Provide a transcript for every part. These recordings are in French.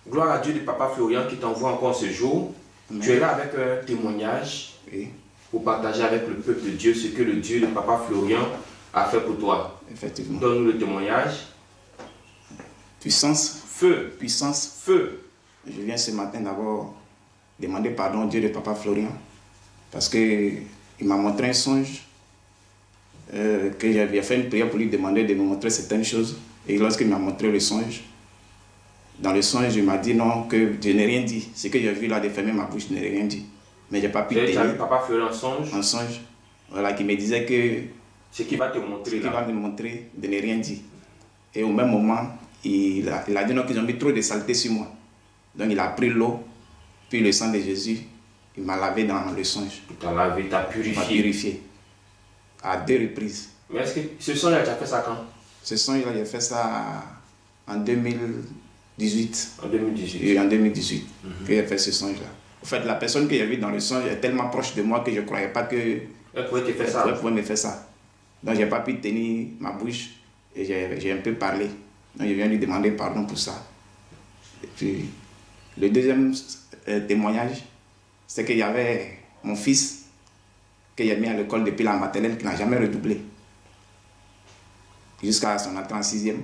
Gloire à Dieu de Papa Florian qui t'envoie encore ce jour. Amen. Tu es là avec un témoignage pour partager avec le peuple de Dieu ce que le Dieu de Papa Florian a fait pour toi. Effectivement. Donne-nous le témoignage. Puissance. Feu. Puissance. Feu. Je viens ce matin d'abord demander pardon au Dieu de Papa Florian parce qu'il m'a montré un songe que j'avais fait une prière pour lui demander de me montrer certaines choses. Et lorsqu'il m'a montré le songe, dans le songe, il m'a dit non, que je n'ai rien dit. Ce que j'ai vu là, de fermer ma bouche, je n'ai rien dit. Mais je n'ai pas pu Tu as vu tenir. Papa Florian en songe. Un songe, voilà, qui me disait que Ce qui va te montrer ce là. qu'il va me montrer, de ne rien dire. Et au même moment, il a dit non, qu'ils ont mis trop de saleté sur moi. Donc il a pris l'eau, puis le sang de Jésus, il m'a lavé dans le songe. Il t'a lavé, t'a Il m'a purifié. purifié. À 2 reprises. Mais est-ce que ce songe là, tu as fait ça quand? Ce songe-là, j'ai fait ça en 2018. En 2018. Et en 2018, que j'ai fait ce songe-là. En fait, la personne que j'ai vue dans le songe est tellement proche de moi que je ne croyais pas que Elle pouvait te faire ça. elle pouvait me faire ça. Donc, je n'ai pas pu tenir ma bouche et j'ai un peu parlé. Donc, je viens lui demander pardon pour ça. Et puis, le deuxième témoignage, c'est qu'il y avait mon fils que j'ai mis à l'école depuis la maternelle qui n'a jamais redoublé jusqu'à son entrée en 6e.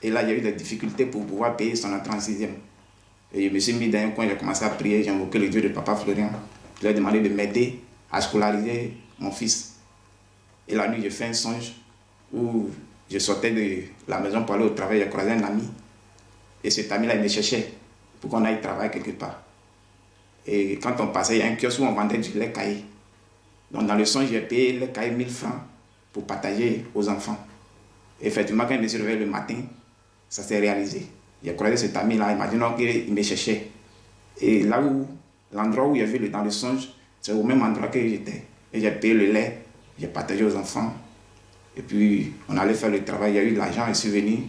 Et là, il y a eu des difficultés pour pouvoir payer son entrée en 6e. Et je me suis mis dans un coin, j'ai commencé à prier, j'ai invoqué le Dieu de Papa Florian. Je lui ai demandé de m'aider à scolariser mon fils. Et la nuit, j'ai fait un songe où je sortais de la maison pour aller au travail, j'ai croisé un ami. Et cet ami-là, il me cherchait pour qu'on aille travailler quelque part. Et quand on passait, il y a un kiosque où on vendait du lait caillé. Donc dans le songe, j'ai payé le caillé 1000 francs pour partager aux enfants. Et effectivement, quand je me suis réveillé le matin, ça s'est réalisé. J'ai croisé cet ami-là, il m'a dit non, qu'il me cherchait. Et là où, l'endroit où il y avait dans le songe, c'est au même endroit que j'étais. Et j'ai payé le lait, j'ai partagé aux enfants. Et puis, on allait faire le travail, il y a eu de l'argent, je suis venu,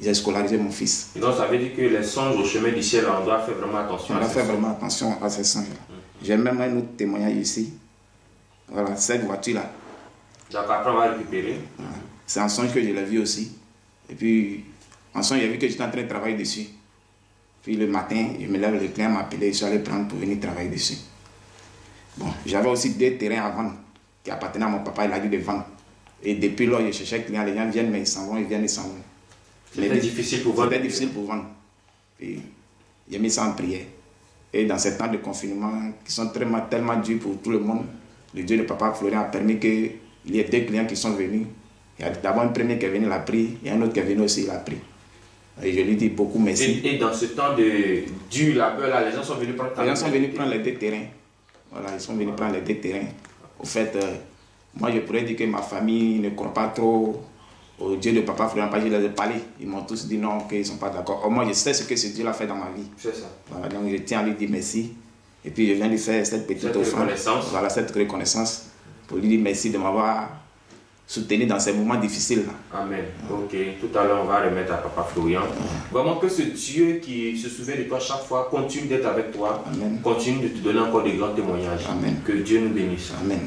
j'ai scolarisé mon fils. Et donc ça veut dire que les songes au chemin du ciel, on doit faire vraiment attention On à doit ces faire songes. vraiment attention à ces songes-là. J'ai même un autre témoignage ici. Voilà, cette voiture-là. Donc après on va récupérer. C'est un songe que je l'ai vu aussi. Et puis, en songe, j'ai vu que j'étais en train de travailler dessus. Puis le matin, je me lève, le client m'a appelé, je suis allé prendre pour venir travailler dessus. Bon, j'avais aussi 2 terrains à vendre qui appartenaient à mon papa, il a dû les vendre. Et depuis là, je cherchais un client, les gens viennent, mais ils s'en vont, ils viennent, ils s'en vont. C'était difficile pour vendre. C'était difficile pour vendre. Puis, j'ai mis ça en prière. Et dans ces temps de confinement, qui sont tellement durs pour tout le monde, le Dieu de Papa Florian a permis qu'il y ait 2 clients qui sont venus. Il y a d'abord un premier qui est venu, il a pris, et un autre qui est venu aussi, il a pris. Et je lui dis beaucoup merci. Et dans ce temps de dur labeur là, les gens sont venus prendre Les gens sont venus prendre les 2 terrains. Voilà, ils sont venus prendre les 2 terrains. Au fait, moi je pourrais dire que ma famille ne croit pas trop au Dieu de Papa Florian, parce que je les ai parlé. Ils m'ont tous dit non, qu'ils ne sont pas d'accord. Or, moi je sais ce que ce Dieu a fait dans ma vie. C'est ça. Voilà, donc je tiens à lui dire merci. Et puis je viens lui faire cette petite offrande. Voilà, cette reconnaissance. Pour lui dire merci de m'avoir soutenu dans ces moments difficiles. Amen. Ok, tout à l'heure on va remettre à Papa Florian. Vraiment que ce Dieu qui se souvient de toi chaque fois continue d'être avec toi. Amen. Continue de te donner encore de grands témoignages. Amen. Que Dieu nous bénisse. Amen.